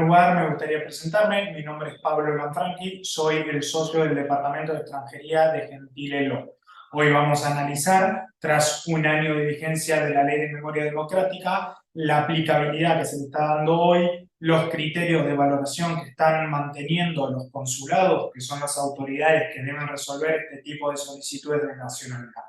lugar, me gustaría presentarme. Mi nombre es Pablo Lanfranchi, soy el socio del Departamento de Extranjería de Gentile Law. Hoy vamos a analizar, tras un año de vigencia de la Ley de Memoria Democrática, la aplicabilidad que se le está dando hoy, los criterios de valoración que están manteniendo los consulados, que son las autoridades que deben resolver este tipo de solicitudes de nacionalidad.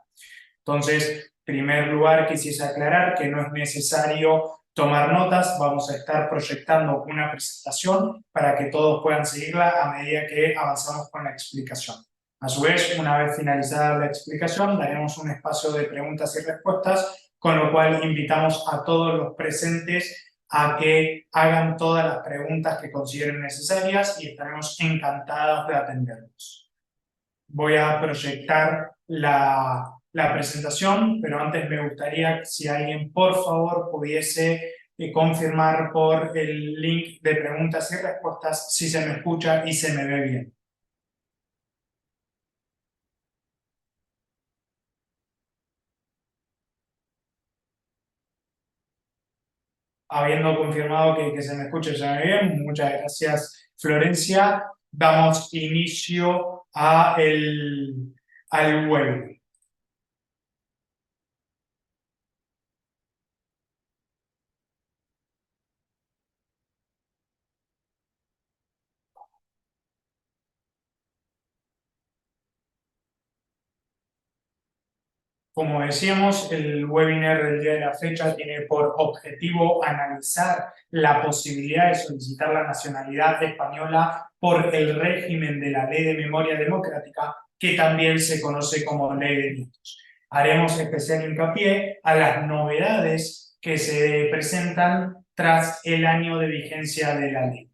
Entonces, en primer lugar, quisiese aclarar que no es necesario tomar notas, vamos a estar proyectando una presentación para que todos puedan seguirla a medida que avanzamos con la explicación. A su vez, una vez finalizada la explicación, daremos un espacio de preguntas y respuestas, con lo cual invitamos a todos los presentes a que hagan todas las preguntas que consideren necesarias y estaremos encantados de atenderlos. Voy a proyectar la presentación, pero antes me gustaría si alguien por favor pudiese confirmar por el link de preguntas y respuestas si se me escucha y se me ve bien. Habiendo confirmado que se me escucha y se me ve bien, muchas gracias Florencia. Damos inicio al webinar. Como decíamos, el webinar del día de la fecha tiene por objetivo analizar la posibilidad de solicitar la nacionalidad española por el régimen de la Ley de Memoria Democrática, que también se conoce como Ley de Nietos. Haremos especial hincapié a las novedades que se presentan tras el año de vigencia de la ley.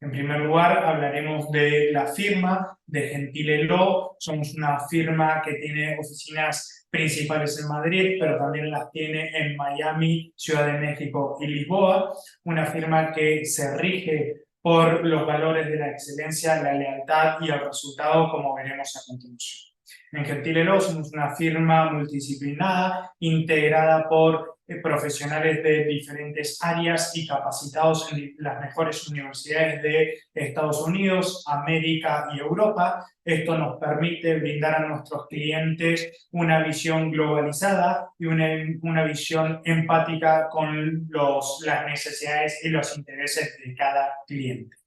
En primer lugar, hablaremos de la firma de Gentile Law. Somos una firma que tiene oficinas principales en Madrid, pero también las tiene en Miami, Ciudad de México y Lisboa. Una firma que se rige por los valores de la excelencia, la lealtad y el resultado, como veremos a continuación. En Gentile Law somos una firma multidisciplinada, integrada por profesionales de diferentes áreas y capacitados en las mejores universidades de Estados Unidos, América y Europa. Esto nos permite brindar a nuestros clientes una visión globalizada y una visión empática con las necesidades y los intereses de cada cliente.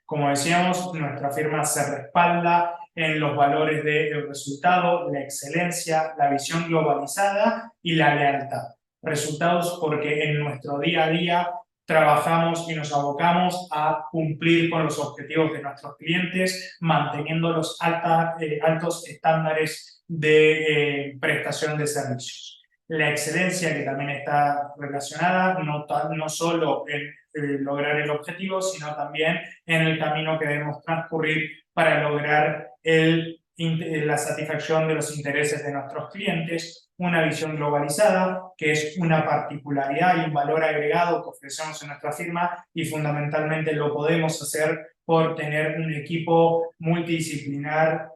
Como decíamos, nuestra firma se respalda en los valores del resultado, la excelencia, la visión globalizada y la lealtad. Resultados porque en nuestro día a día trabajamos y nos abocamos a cumplir con los objetivos de nuestros clientes, manteniendo los altos estándares de prestación de servicios. La excelencia, que también está relacionada no solo en lograr el objetivo, sino también en el camino que debemos transcurrir para lograr la satisfacción de los intereses de nuestros clientes, una visión globalizada, que es una particularidad y un valor agregado que ofrecemos en nuestra firma y fundamentalmente lo podemos hacer por tener un equipo multidisciplinar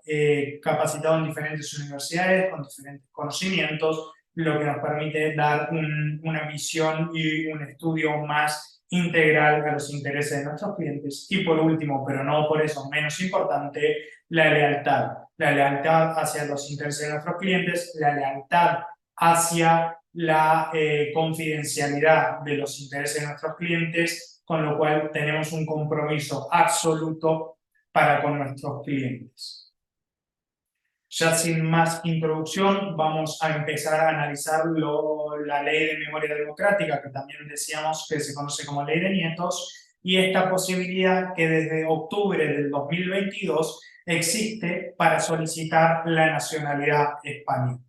capacitado en diferentes universidades, con diferentes conocimientos, lo que nos permite dar una visión y un estudio más integral a los intereses de nuestros clientes. Y por último, pero no por eso menos importante, la lealtad. La lealtad hacia los intereses de nuestros clientes, la lealtad hacia la confidencialidad de los intereses de nuestros clientes, con lo cual tenemos un compromiso absoluto para con nuestros clientes. Ya sin más introducción, vamos a empezar a analizar la Ley de Memoria Democrática, que también decíamos que se conoce como Ley de Nietos, y esta posibilidad que desde octubre del 2022 existe para solicitar la nacionalidad española.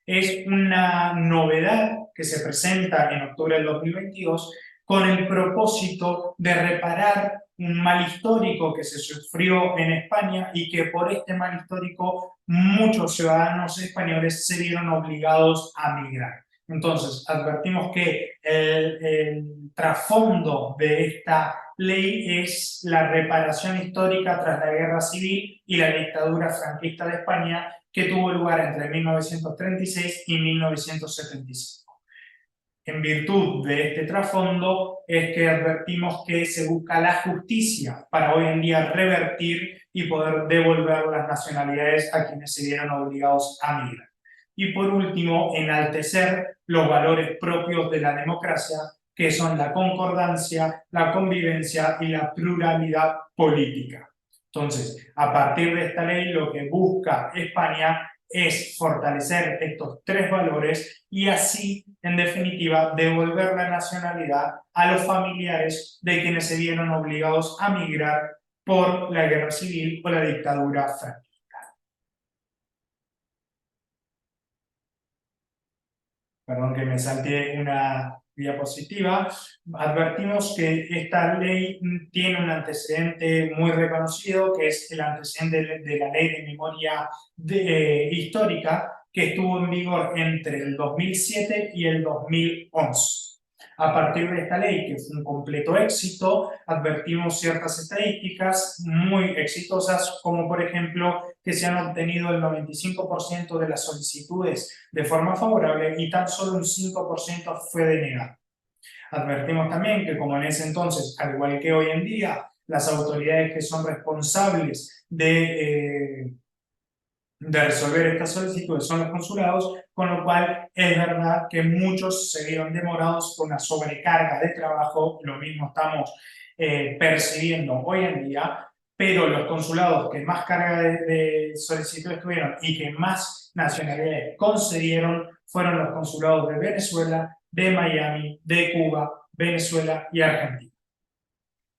Es una novedad que se presenta en octubre del 2022 con el propósito de reparar un mal histórico que se sufrió en España y que por este mal histórico muchos ciudadanos españoles se vieron obligados a migrar. Entonces, advertimos que el trasfondo de esta ley es la reparación histórica tras la Guerra Civil y la dictadura franquista de España que tuvo lugar entre 1936 y 1975. en virtud de este trasfondo es que advertimos que se busca la justicia para hoy en día revertir y poder devolver las nacionalidades a quienes se vieron obligados a migrar. Y por último, enaltecer los valores propios de la democracia, que son la concordancia, la convivencia y la pluralidad política. Entonces, a partir de esta ley, lo que busca España es fortalecer estos tres valores y así, en definitiva, devolver la nacionalidad a los familiares de quienes se vieron obligados a migrar por la guerra civil o la dictadura franquista. Perdón que me salté una diapositiva. Advertimos que esta ley tiene un antecedente muy reconocido, que es el antecedente de la Ley de Memoria Histórica, que estuvo en vigor entre el 2007 y el 2011. A partir de esta ley, que fue un completo éxito, advertimos ciertas estadísticas muy exitosas, como por ejemplo que se han obtenido el 95% de las solicitudes de forma favorable y tan solo un 5% fue denegado. Advertimos también que, como en ese entonces, al igual que hoy en día, las autoridades que son responsables de resolver estas solicitudes son los consulados, con lo cual es verdad que muchos se vieron demorados con una sobrecarga de trabajo, lo mismo estamos percibiendo hoy en día, pero los consulados que más carga de solicitudes tuvieron y que más nacionalidades concedieron fueron los consulados de Venezuela, de Miami, de Cuba, Venezuela y Argentina.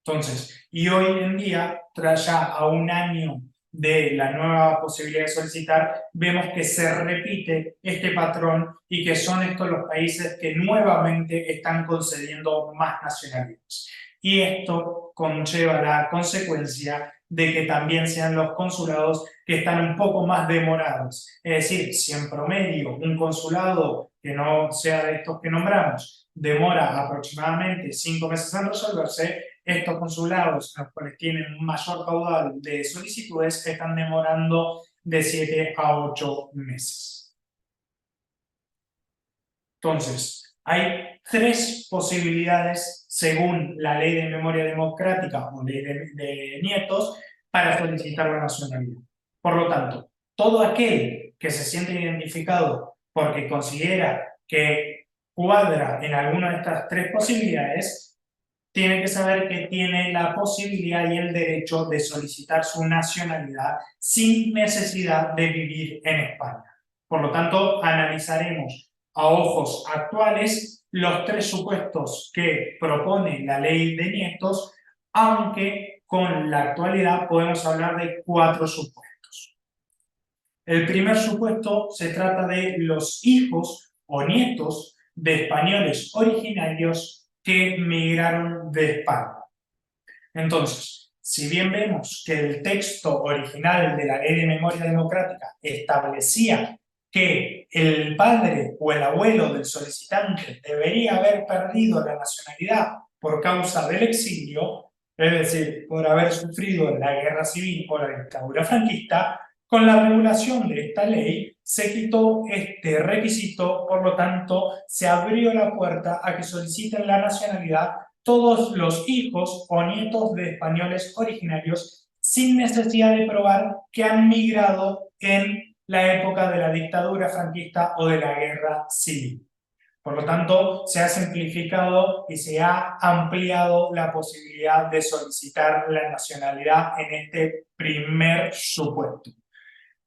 Entonces, y hoy en día, tras ya a un año de la nueva posibilidad de solicitar, vemos que se repite este patrón y que son estos los países que nuevamente están concediendo más nacionalidades. Y esto conlleva la consecuencia de que también sean los consulados que están un poco más demorados. Es decir, si en promedio un consulado que no sea de estos que nombramos demora aproximadamente 5 meses en resolverse, estos consulados, los cuales tienen un mayor caudal de solicitudes, están demorando de 7 a 8 meses. Entonces, hay tres posibilidades, según la Ley de Memoria Democrática o Ley de Nietos, para solicitar la nacionalidad. Por lo tanto, todo aquel que se siente identificado porque considera que cuadra en alguna de estas tres posibilidades, tiene que saber que tiene la posibilidad y el derecho de solicitar su nacionalidad sin necesidad de vivir en España. Por lo tanto, analizaremos a ojos actuales los tres supuestos que propone la ley de Nietos, aunque con la actualidad podemos hablar de 4 supuestos. El primer supuesto se trata de los hijos o nietos de españoles originarios que migraron de España. Entonces, si bien vemos que el texto original de la Ley de Memoria Democrática establecía que el padre o el abuelo del solicitante debería haber perdido la nacionalidad por causa del exilio, es decir, por haber sufrido la guerra civil o la dictadura franquista, con la regulación de esta ley se quitó este requisito, por lo tanto, se abrió la puerta a que soliciten la nacionalidad todos los hijos o nietos de españoles originarios sin necesidad de probar que han migrado en la época de la dictadura franquista o de la guerra civil. Por lo tanto, se ha simplificado y se ha ampliado la posibilidad de solicitar la nacionalidad en este primer supuesto.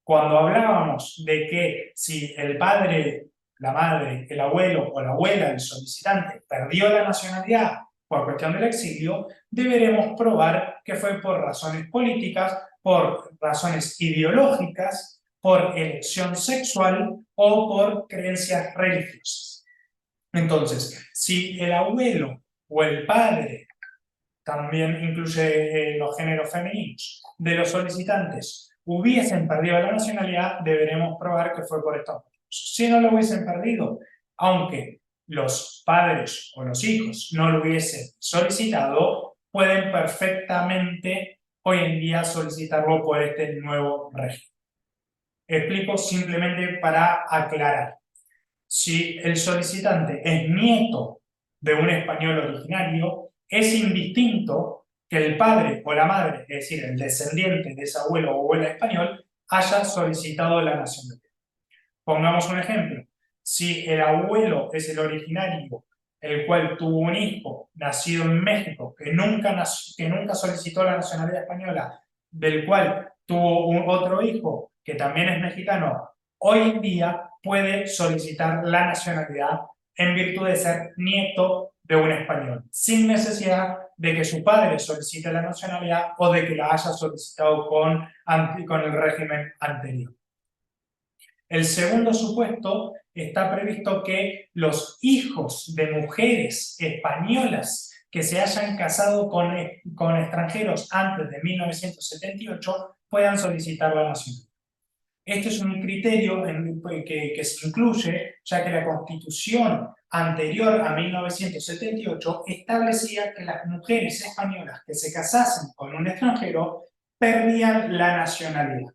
Cuando hablábamos de que si el padre, la madre, el abuelo o la abuela del solicitante perdió la nacionalidad por cuestión del exilio, deberemos probar que fue por razones políticas, por razones ideológicas, por elección sexual o por creencias religiosas. Entonces, si el abuelo o el padre, también incluye los géneros femeninos, de los solicitantes, hubiesen perdido la nacionalidad, deberemos probar que fue por estos motivos. Si no lo hubiesen perdido, aunque los padres o los hijos no lo hubiesen solicitado, pueden perfectamente hoy en día solicitarlo por este nuevo régimen. Explico simplemente para aclarar. si el solicitante es nieto de un español originario, es indistinto que el padre o la madre, es decir, el descendiente de ese abuelo o abuela español, haya solicitado la nacionalidad. Pongamos un ejemplo. Si el abuelo es el originario, el cual tuvo un hijo nacido en México, que nunca solicitó la nacionalidad española, del cual tuvo otro hijo que también es mexicano, hoy en día puede solicitar la nacionalidad en virtud de ser nieto de un español, sin necesidad de que su padre solicite la nacionalidad o de que la haya solicitado con el régimen anterior. El segundo supuesto está previsto que los hijos de mujeres españolas que se hayan casado con extranjeros antes de 1978 puedan solicitar la nacionalidad. Este es un criterio que se incluye, ya que la Constitución anterior a 1978 establecía que las mujeres españolas que se casasen con un extranjero perdían la nacionalidad.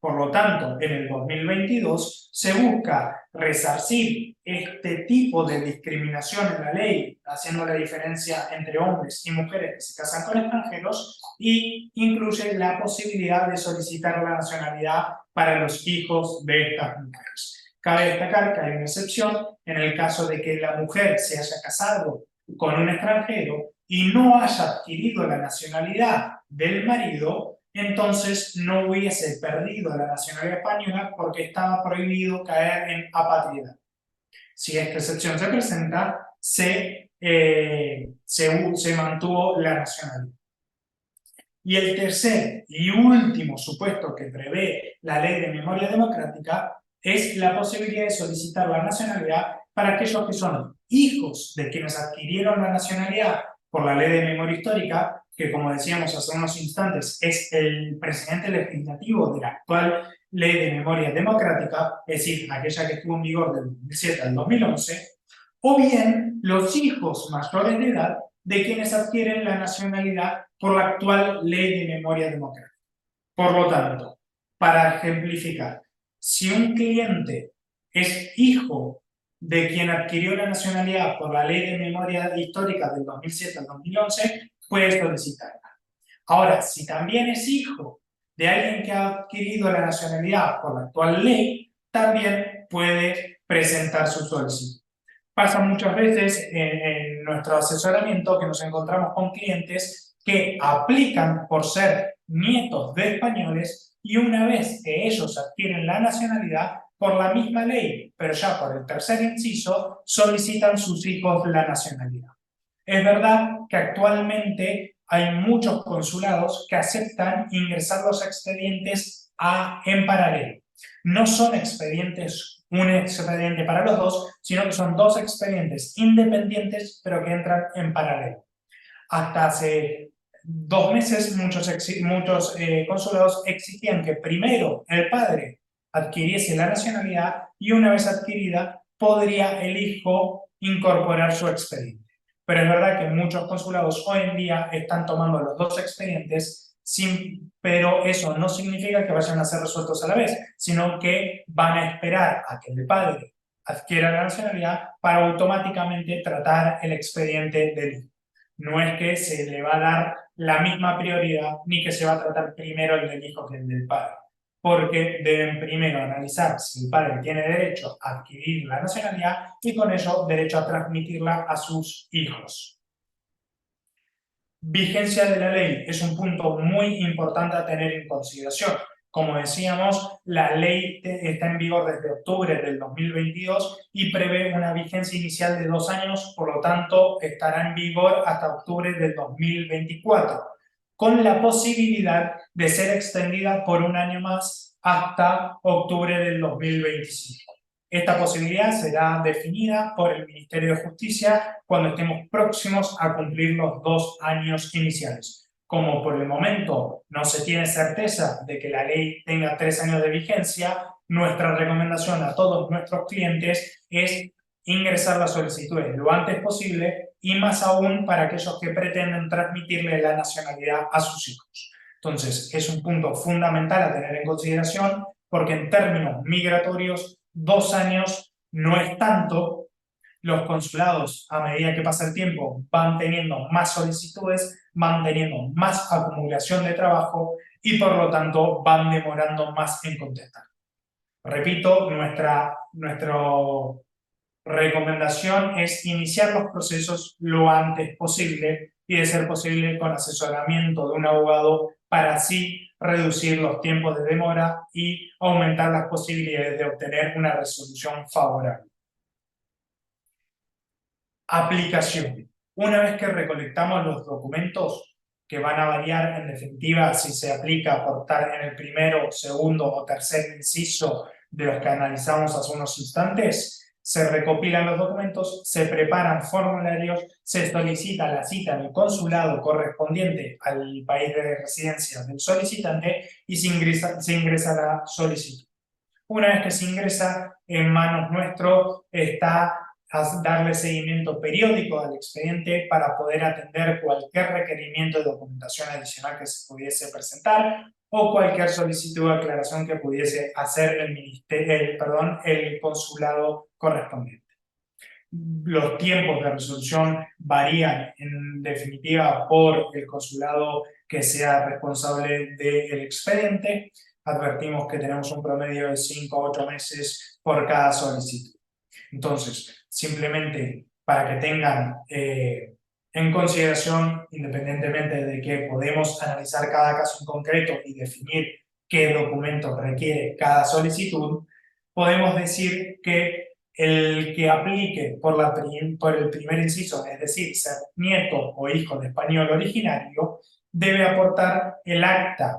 Por lo tanto, en el 2022 se busca resarcir este tipo de discriminación en la ley, haciendo la diferencia entre hombres y mujeres que se casan con extranjeros, y incluye la posibilidad de solicitar la nacionalidad para los hijos de estas mujeres. Cabe destacar que hay una excepción en el caso de que la mujer se haya casado con un extranjero y no haya adquirido la nacionalidad del marido, entonces no hubiese perdido la nacionalidad española porque estaba prohibido caer en apatridad. Si esta excepción se presenta, se mantuvo la nacionalidad. Y el tercer y último supuesto que prevé la Ley de Memoria Democrática es la posibilidad de solicitar la nacionalidad para aquellos que son hijos de quienes adquirieron la nacionalidad por la Ley de Memoria Histórica, que como decíamos hace unos instantes es el presidente legislativo de la actual Ley de Memoria Democrática, es decir, aquella que estuvo en vigor del 2007 al 2011, o bien los hijos mayores de edad de quienes adquieren la nacionalidad por la actual Ley de Memoria Democrática. Por lo tanto, para ejemplificar, si un cliente es hijo de quien adquirió la nacionalidad por la Ley de Memoria Histórica del 2007 al 2011, puede solicitarla. Ahora, si también es hijo de alguien que ha adquirido la nacionalidad por la actual ley, también puede presentar su solicitud. Pasa muchas veces en nuestro asesoramiento que nos encontramos con clientes que aplican por ser nietos de españoles y una vez que ellos adquieren la nacionalidad, por la misma ley, pero ya por el tercer inciso, solicitan sus hijos la nacionalidad. Es verdad que actualmente hay muchos consulados que aceptan ingresar los expedientes en paralelo. No son expedientes, un expediente para los dos, sino que son dos expedientes independientes, pero que entran en paralelo. Hasta hace 2 meses, muchos consulados exigían que primero el padre adquiriese la nacionalidad y una vez adquirida, podría el hijo incorporar su expediente. Pero es verdad que muchos consulados hoy en día están tomando los dos expedientes, pero eso no significa que vayan a ser resueltos a la vez, sino que van a esperar a que el padre adquiera la nacionalidad para automáticamente tratar el expediente del hijo. No es que se le va a dar la misma prioridad ni que se va a tratar primero el del hijo que el del padre, porque deben primero analizar si el padre tiene derecho a adquirir la nacionalidad y con ello derecho a transmitirla a sus hijos. Vigencia de la ley es un punto muy importante a tener en consideración. Como decíamos, la ley está en vigor desde octubre del 2022 y prevé una vigencia inicial de 2 años, por lo tanto estará en vigor hasta octubre del 2024, con la posibilidad de ser extendida por 1 año más hasta octubre del 2025. Esta posibilidad será definida por el Ministerio de Justicia cuando estemos próximos a cumplir los 2 años iniciales. Como por el momento no se tiene certeza de que la ley tenga 3 años de vigencia, nuestra recomendación a todos nuestros clientes es ingresar las solicitudes lo antes posible y más aún para aquellos que pretenden transmitirle la nacionalidad a sus hijos. Entonces, es un punto fundamental a tener en consideración porque en términos migratorios 2 años no es tanto, los consulados, a medida que pasa el tiempo, van teniendo más solicitudes, van teniendo más acumulación de trabajo y por lo tanto van demorando más en contestar. Repito, nuestra recomendación es iniciar los procesos lo antes posible y, de ser posible, con asesoramiento de un abogado para así reducir los tiempos de demora y aumentar las posibilidades de obtener una resolución favorable. Aplicación. Una vez que recolectamos los documentos, que van a variar en definitiva si se aplica por estar en el primero, segundo o tercer inciso de los que analizamos hace unos instantes, se recopilan los documentos, se preparan formularios, se solicita la cita en el consulado correspondiente al país de residencia del solicitante y se ingresa la solicitud. Una vez que se ingresa, en manos nuestro está darle seguimiento periódico al expediente para poder atender cualquier requerimiento de documentación adicional que se pudiese presentar o cualquier solicitud de aclaración que pudiese hacer el consulado correspondiente. Los tiempos de resolución varían en definitiva por el consulado que sea responsable del expediente. Advertimos que tenemos un promedio de 5 a 8 meses por cada solicitud. Entonces, simplemente para que tengan en consideración, independientemente de que podemos analizar cada caso en concreto y definir qué documentos requiere cada solicitud, podemos decir que el que aplique por el primer inciso, es decir, ser nieto o hijo de español originario, debe aportar el acta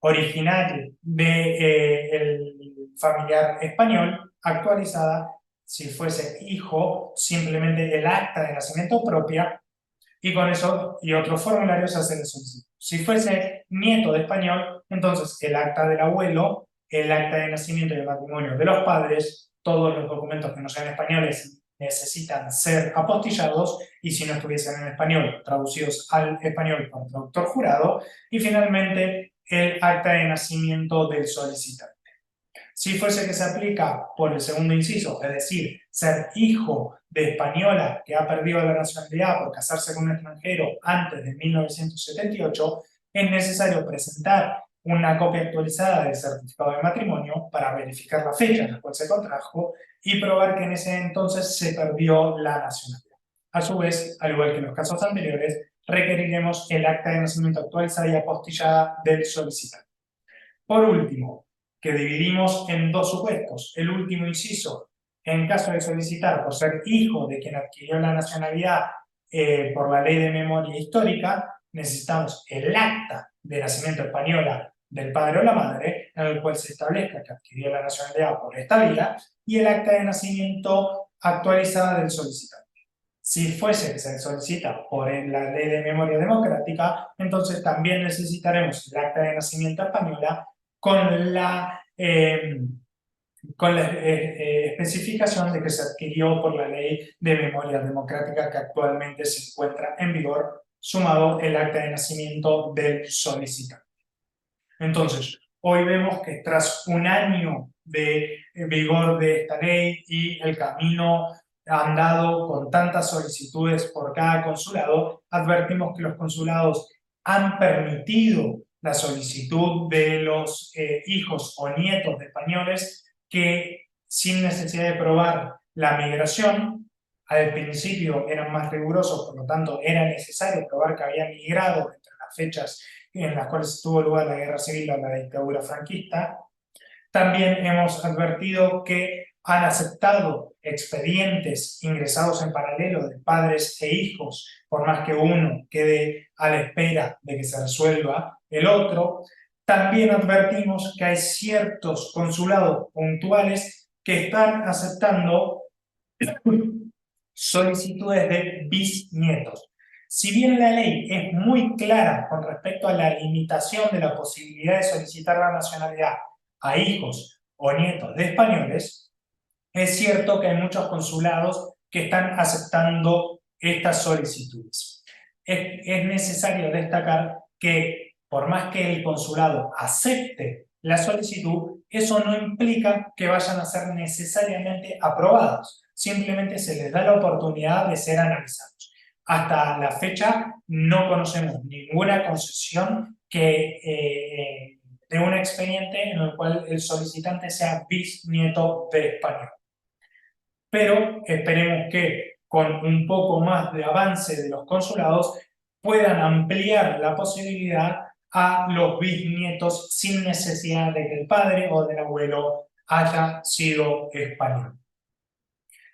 original del familiar español actualizada. Si fuese hijo, simplemente el acta de nacimiento propia, y con eso y otros formularios se hace la solicitud. Si fuese nieto de español, entonces el acta del abuelo, el acta de nacimiento y de matrimonio de los padres, todos los documentos que no sean españoles necesitan ser apostillados y, si no estuviesen en español, traducidos al español por traductor jurado, y finalmente el acta de nacimiento del solicitante. Si fuese que se aplica por el segundo inciso, es decir, ser hijo de española que ha perdido la nacionalidad por casarse con un extranjero antes de 1978, es necesario presentar una copia actualizada del certificado de matrimonio para verificar la fecha en la cual se contrajo y probar que en ese entonces se perdió la nacionalidad. A su vez, al igual que en los casos anteriores, requeriremos el acta de nacimiento actualizada y apostillada del solicitante. Por último, que dividimos en dos supuestos. El último inciso, en caso de solicitar por ser hijo de quien adquirió la nacionalidad por la ley de memoria histórica, necesitamos el acta de nacimiento española del padre o la madre, en el cual se establezca que adquirió la nacionalidad por esta vía, y el acta de nacimiento actualizada del solicitante. Si fuese que se solicita por la ley de memoria democrática, entonces también necesitaremos el acta de nacimiento española con la especificación de que se adquirió por la ley de memoria democrática que actualmente se encuentra en vigor, sumado el acta de nacimiento del solicitante. Entonces, hoy vemos que tras un año de vigor de esta ley y el camino andado con tantas solicitudes por cada consulado, advertimos que los consulados han permitido la solicitud de los hijos o nietos de españoles que, sin necesidad de probar la migración, al principio eran más rigurosos, por lo tanto era necesario probar que había migrado entre las fechas en las cuales tuvo lugar la guerra civil o la dictadura franquista. También hemos advertido que han aceptado expedientes ingresados en paralelo de padres e hijos, por más que uno quede a la espera de que se resuelva el otro. También advertimos que hay ciertos consulados puntuales que están aceptando solicitudes de bisnietos. Si bien la ley es muy clara con respecto a la limitación de la posibilidad de solicitar la nacionalidad a hijos o nietos de españoles, es cierto que hay muchos consulados que están aceptando estas solicitudes. Es necesario destacar que, por más que el consulado acepte la solicitud, eso no implica que vayan a ser necesariamente aprobados. Simplemente se les da la oportunidad de ser analizados. Hasta la fecha no conocemos ninguna concesión de un expediente en el cual el solicitante sea bisnieto de español. Pero esperemos que con un poco más de avance de los consulados puedan ampliar la posibilidad a los bisnietos sin necesidad de que el padre o del abuelo haya sido español.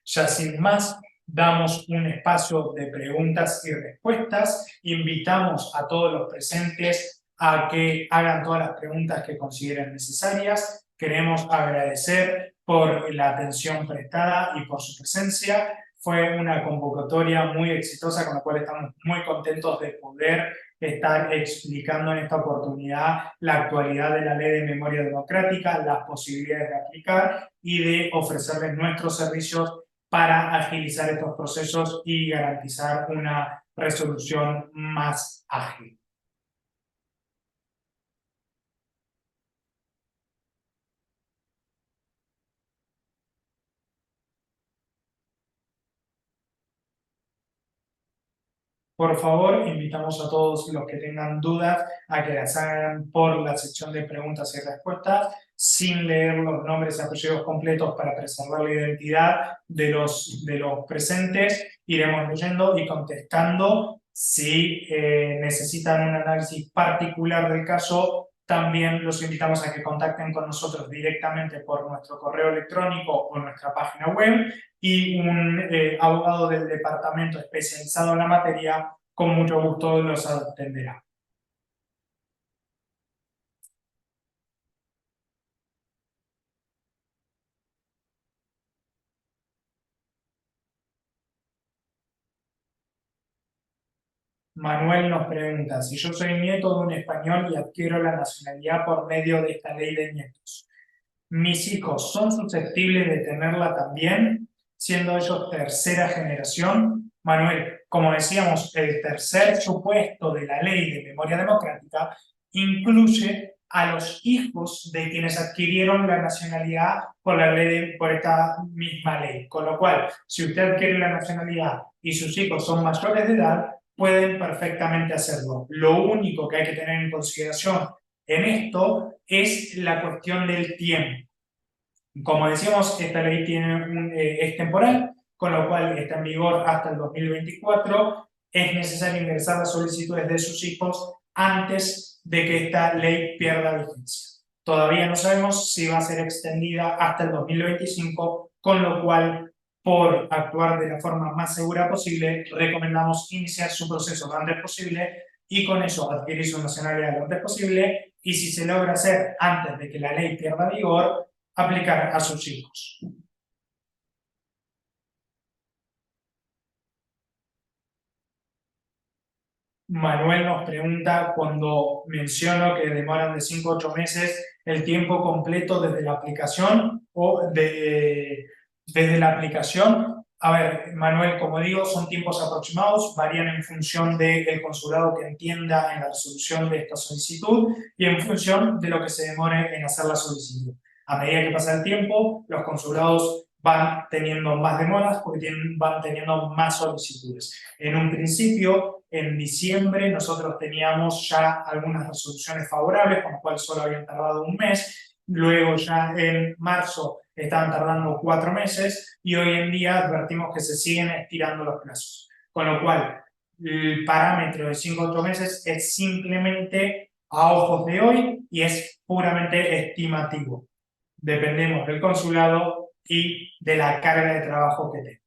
Ya sin más, damos un espacio de preguntas y respuestas. Invitamos a todos los presentes a que hagan todas las preguntas que consideren necesarias. Queremos agradecer por la atención prestada y por su presencia. Fue una convocatoria muy exitosa, con la cual estamos muy contentos de poder estar explicando en esta oportunidad la actualidad de la Ley de Memoria Democrática, las posibilidades de aplicar y de ofrecerles nuestros servicios para agilizar estos procesos y garantizar una resolución más ágil. Por favor, invitamos a todos los que tengan dudas a que las hagan por la sección de preguntas y respuestas, sin leer los nombres y apellidos completos para preservar la identidad de los presentes. Iremos leyendo y contestando. Si necesitan un análisis particular del caso, también los invitamos a que contacten con nosotros directamente por nuestro correo electrónico o nuestra página web, y un abogado del departamento especializado en la materia con mucho gusto los atenderá. Manuel nos pregunta: si yo soy nieto de un español y adquiero la nacionalidad por medio de esta ley de nietos, ¿mis hijos son susceptibles de tenerla también, siendo ellos tercera generación? Manuel, como decíamos, el tercer supuesto de la ley de memoria democrática incluye a los hijos de quienes adquirieron la nacionalidad por esta misma ley. Con lo cual, si usted adquiere la nacionalidad y sus hijos son mayores de edad, pueden perfectamente hacerlo. Lo único que hay que tener en consideración en esto es la cuestión del tiempo. Como decíamos, esta ley es temporal, con lo cual está en vigor hasta el 2024. Es necesario ingresar las solicitudes de sus hijos antes de que esta ley pierda vigencia. Todavía no sabemos si va a ser extendida hasta el 2025, con lo cual, por actuar de la forma más segura posible, recomendamos iniciar su proceso lo antes posible y con eso adquirir su nacionalidad lo antes posible, y si se logra hacer antes de que la ley pierda vigor, aplicar a sus hijos. Manuel nos pregunta: cuando menciono que demoran de 5 a 8 meses, ¿el tiempo completo desde la aplicación o desde la aplicación? A ver, Manuel, como digo, son tiempos aproximados, varían en función del consulado que entienda en la resolución de esta solicitud y en función de lo que se demore en hacer la solicitud. A medida que pasa el tiempo, los consulados van teniendo más demoras porque van teniendo más solicitudes. En un principio, en diciembre, nosotros teníamos ya algunas resoluciones favorables, con lo cual solo habían tardado un mes. Luego ya en marzo estaban tardando 4 meses y hoy en día advertimos que se siguen estirando los plazos. Con lo cual, el parámetro de 5 a 8 meses es simplemente a ojos de hoy y es puramente estimativo. Dependemos del consulado y de la carga de trabajo que tenga.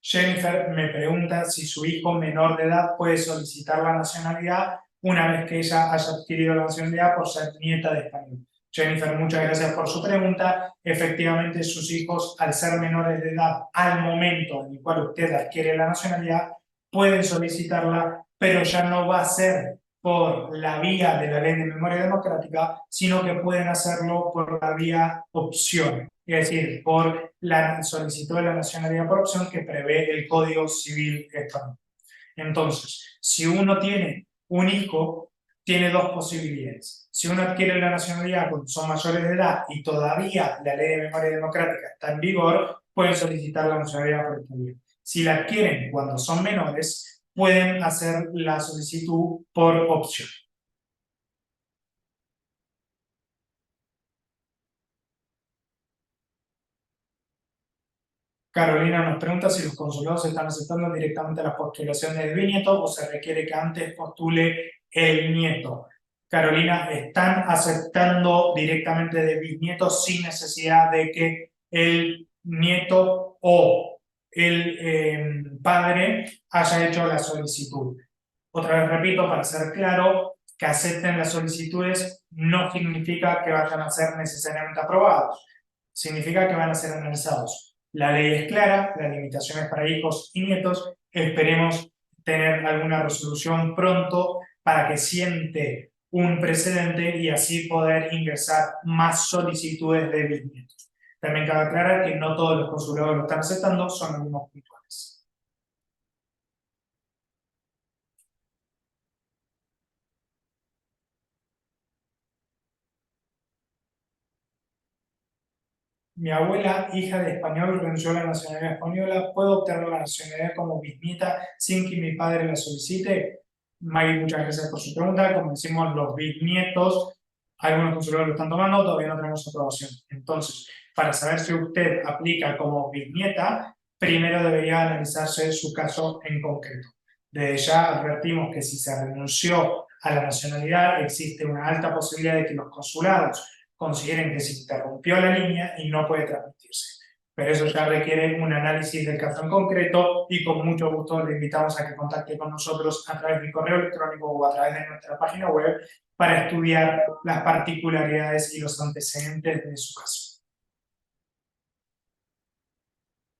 Jennifer me pregunta si su hijo menor de edad puede solicitar la nacionalidad una vez que ella haya adquirido la nacionalidad por ser nieta de español. Jennifer, muchas gracias por su pregunta. Efectivamente, sus hijos, al ser menores de edad al momento en el cual usted adquiere la nacionalidad, pueden solicitarla, pero ya no va a ser por la vía de la Ley de Memoria Democrática, sino que pueden hacerlo por la vía opción, es decir, por la solicitud de la nacionalidad por opción que prevé el Código Civil español. Entonces, si uno tiene un hijo, tiene dos posibilidades. Si uno adquiere la nacionalidad cuando son mayores de edad y todavía la ley de memoria democrática está en vigor, pueden solicitar la nacionalidad por esta vía. Si la adquieren cuando son menores, pueden hacer la solicitud por opción. Carolina nos pregunta si los consulados están aceptando directamente las postulaciones del bisnieto o se requiere que antes postule el nieto. Carolina, están aceptando directamente de bisnieto sin necesidad de que el nieto o el padre haya hecho la solicitud. Otra vez repito, para ser claro, que acepten las solicitudes no significa que vayan a ser necesariamente aprobados. Significa que van a ser analizados. La ley es clara, las limitaciones para hijos y nietos. Esperemos tener alguna resolución pronto para que siente un precedente y así poder ingresar más solicitudes de bisnietos. También cabe aclarar que no todos los consulados lo están aceptando, son algunos puntuales. Mi abuela, hija de español, renunció a la nacionalidad española. ¿Puedo obtener la nacionalidad como bisnieta sin que mi padre la solicite? Maggie, muchas gracias por su pregunta. Como decimos, los bisnietos, algunos consulados lo están tomando, todavía no tenemos aprobación. Entonces, para saber si usted aplica como bisnieta, primero debería analizarse su caso en concreto. Desde ya advertimos que si se renunció a la nacionalidad, existe una alta posibilidad de que los consulados consideren que se interrumpió la línea y no puede transmitirse. Pero eso ya requiere un análisis del caso en concreto y con mucho gusto le invitamos a que contacte con nosotros a través de correo electrónico o a través de nuestra página web para estudiar las particularidades y los antecedentes de su caso.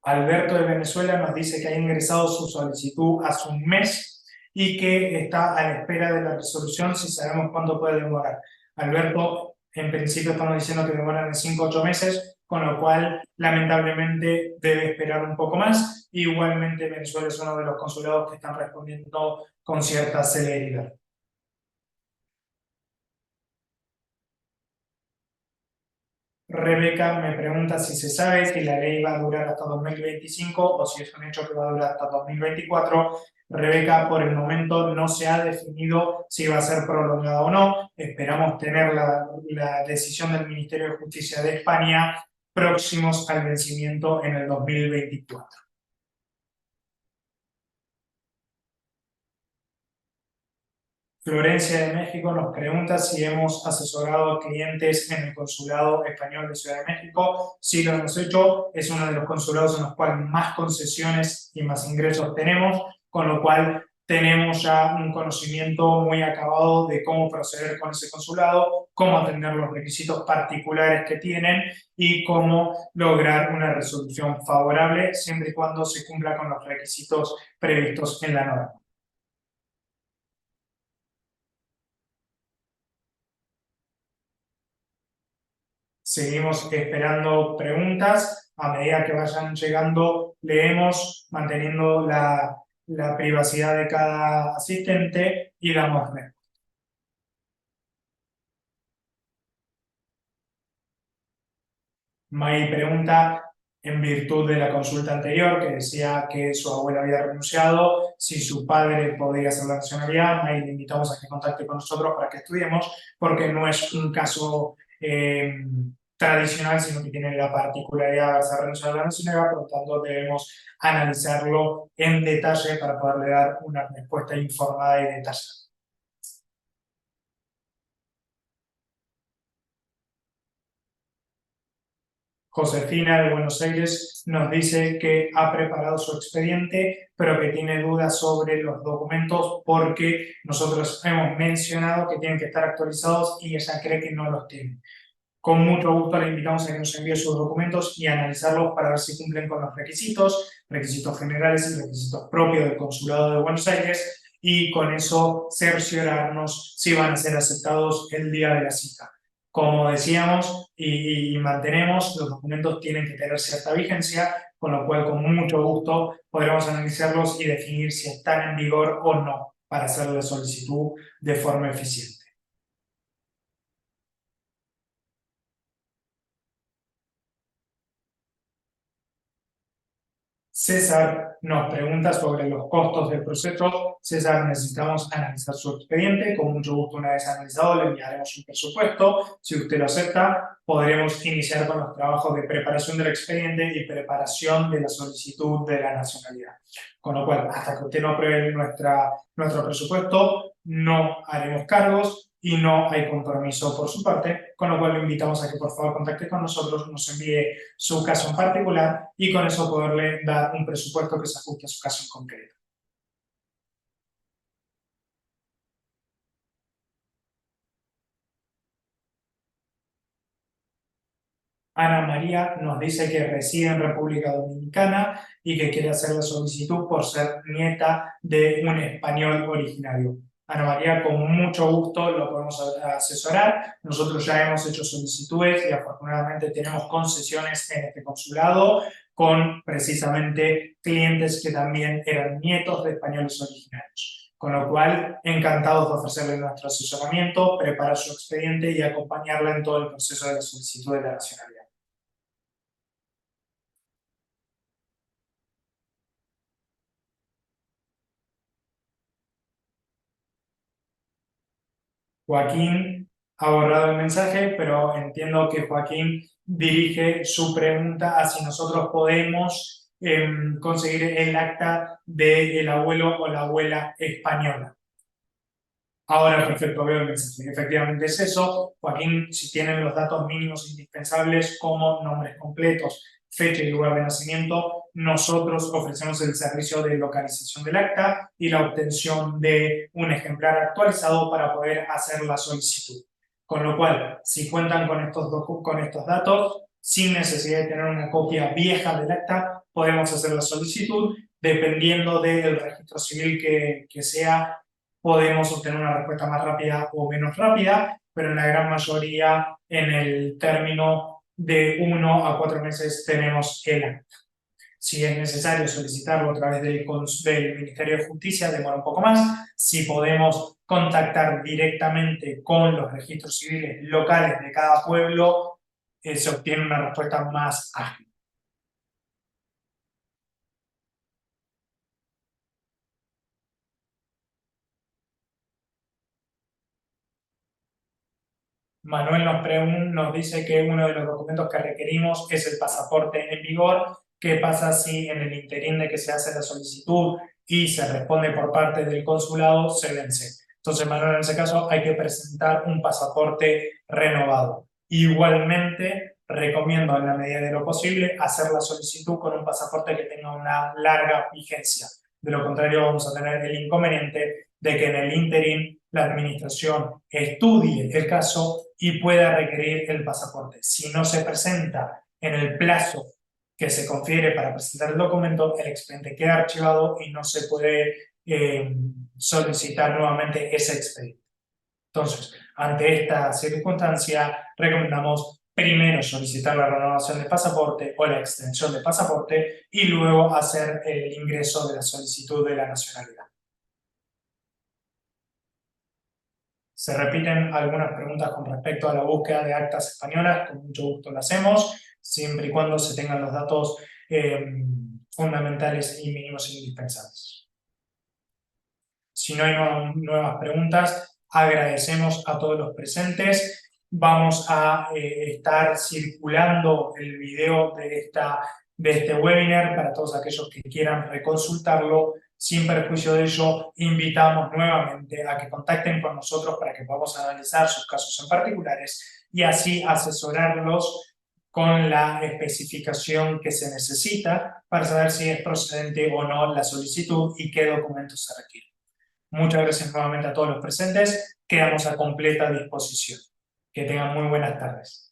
Alberto de Venezuela nos dice que ha ingresado su solicitud hace un mes y que está a la espera de la resolución si sabemos cuándo puede demorar. Alberto, en principio estamos diciendo que demoran de 5 a 8 meses, con lo cual lamentablemente debe esperar un poco más. Igualmente Venezuela es uno de los consulados que están respondiendo con cierta celeridad. Rebeca me pregunta si se sabe si la ley va a durar hasta 2025 o si es un hecho que va a durar hasta 2024. Rebeca, por el momento no se ha definido si va a ser prolongada o no. Esperamos tener la decisión del Ministerio de Justicia de España próximos al vencimiento en el 2024. Florencia de México nos pregunta si hemos asesorado a clientes en el Consulado Español de Ciudad de México. Sí lo hemos hecho, es uno de los consulados en los cuales más concesiones y más ingresos tenemos, con lo cual tenemos ya un conocimiento muy acabado de cómo proceder con ese consulado, cómo atender los requisitos particulares que tienen y cómo lograr una resolución favorable siempre y cuando se cumpla con los requisitos previstos en la norma. Seguimos esperando preguntas. A medida que vayan llegando, leemos, manteniendo la privacidad de cada asistente y damos respuesta. May pregunta, en virtud de la consulta anterior, que decía que su abuela había renunciado, si su padre podría hacer la nacionalidad. May le invitamos a que contacte con nosotros para que estudiemos, porque no es un caso tradicional, sino que tiene la particularidad de haberse renunciado a la nacionalidad, por lo tanto debemos analizarlo en detalle para poderle dar una respuesta informada y detallada. Josefina de Buenos Aires nos dice que ha preparado su expediente, pero que tiene dudas sobre los documentos porque nosotros hemos mencionado que tienen que estar actualizados y ella cree que no los tiene. Con mucho gusto le invitamos a que nos envíe sus documentos y analizarlos para ver si cumplen con los requisitos generales y requisitos propios del Consulado de Buenos Aires, y con eso cerciorarnos si van a ser aceptados el día de la cita. Como decíamos y mantenemos, los documentos tienen que tener cierta vigencia, con lo cual con mucho gusto podremos analizarlos y definir si están en vigor o no para hacer la solicitud de forma eficiente. César nos pregunta sobre los costos del proceso. César, necesitamos analizar su expediente. Con mucho gusto, una vez analizado, le enviaremos un presupuesto. Si usted lo acepta, podremos iniciar con los trabajos de preparación del expediente y preparación de la solicitud de la nacionalidad. Con lo cual, hasta que usted no apruebe nuestro presupuesto, no haremos cargos y no hay compromiso por su parte, con lo cual lo invitamos a que por favor contacte con nosotros, nos envíe su caso en particular y con eso poderle dar un presupuesto que se ajuste a su caso en concreto. Ana María nos dice que reside en República Dominicana y que quiere hacer la solicitud por ser nieta de un español originario. Ana María, con mucho gusto lo podemos asesorar. Nosotros ya hemos hecho solicitudes y afortunadamente tenemos concesiones en este consulado con precisamente clientes que también eran nietos de españoles originarios. Con lo cual, encantados de ofrecerle nuestro asesoramiento, preparar su expediente y acompañarla en todo el proceso de la solicitud de la nacionalidad. Joaquín ha borrado el mensaje, pero entiendo que Joaquín dirige su pregunta a si nosotros podemos conseguir el acta del abuelo o la abuela española. Ahora, perfecto, veo el mensaje. Efectivamente es eso. Joaquín, si tienen los datos mínimos indispensables como nombres completos, fecha y lugar de nacimiento, nosotros ofrecemos el servicio de localización del acta y la obtención de un ejemplar actualizado para poder hacer la solicitud. Con lo cual, si cuentan con estos datos, sin necesidad de tener una copia vieja del acta, podemos hacer la solicitud. Dependiendo del registro civil que sea, podemos obtener una respuesta más rápida o menos rápida, pero en la gran mayoría, en el término de 1 a 4 meses, tenemos el acta. Si es necesario solicitarlo a través del Ministerio de Justicia, demora un poco más. Si podemos contactar directamente con los registros civiles locales de cada pueblo, se obtiene una respuesta más ágil. Manuel nos dice que uno de los documentos que requerimos es el pasaporte en vigor. ¿Qué pasa si en el interín de que se hace la solicitud y se responde por parte del consulado se vence? Entonces, Manuel, en ese caso hay que presentar un pasaporte renovado. Igualmente, recomiendo en la medida de lo posible hacer la solicitud con un pasaporte que tenga una larga vigencia. De lo contrario, vamos a tener el inconveniente de que en el interín la administración estudie el caso y pueda requerir el pasaporte. Si no se presenta en el plazo que se confiere para presentar el documento, el expediente queda archivado y no se puede solicitar nuevamente ese expediente. Entonces, ante esta circunstancia, recomendamos primero solicitar la renovación de pasaporte o la extensión de pasaporte y luego hacer el ingreso de la solicitud de la nacionalidad. Se repiten algunas preguntas con respecto a la búsqueda de actas españolas, con mucho gusto lo hacemos, siempre y cuando se tengan los datos fundamentales y mínimos indispensables. Si no hay nuevas preguntas, agradecemos a todos los presentes. Vamos a estar circulando el video de este webinar para todos aquellos que quieran reconsultarlo. Sin perjuicio de ello, invitamos nuevamente a que contacten con nosotros para que podamos analizar sus casos en particulares y así asesorarlos con la especificación que se necesita para saber si es procedente o no la solicitud y qué documentos se requieren. Muchas gracias nuevamente a todos los presentes. Quedamos a completa disposición. Que tengan muy buenas tardes.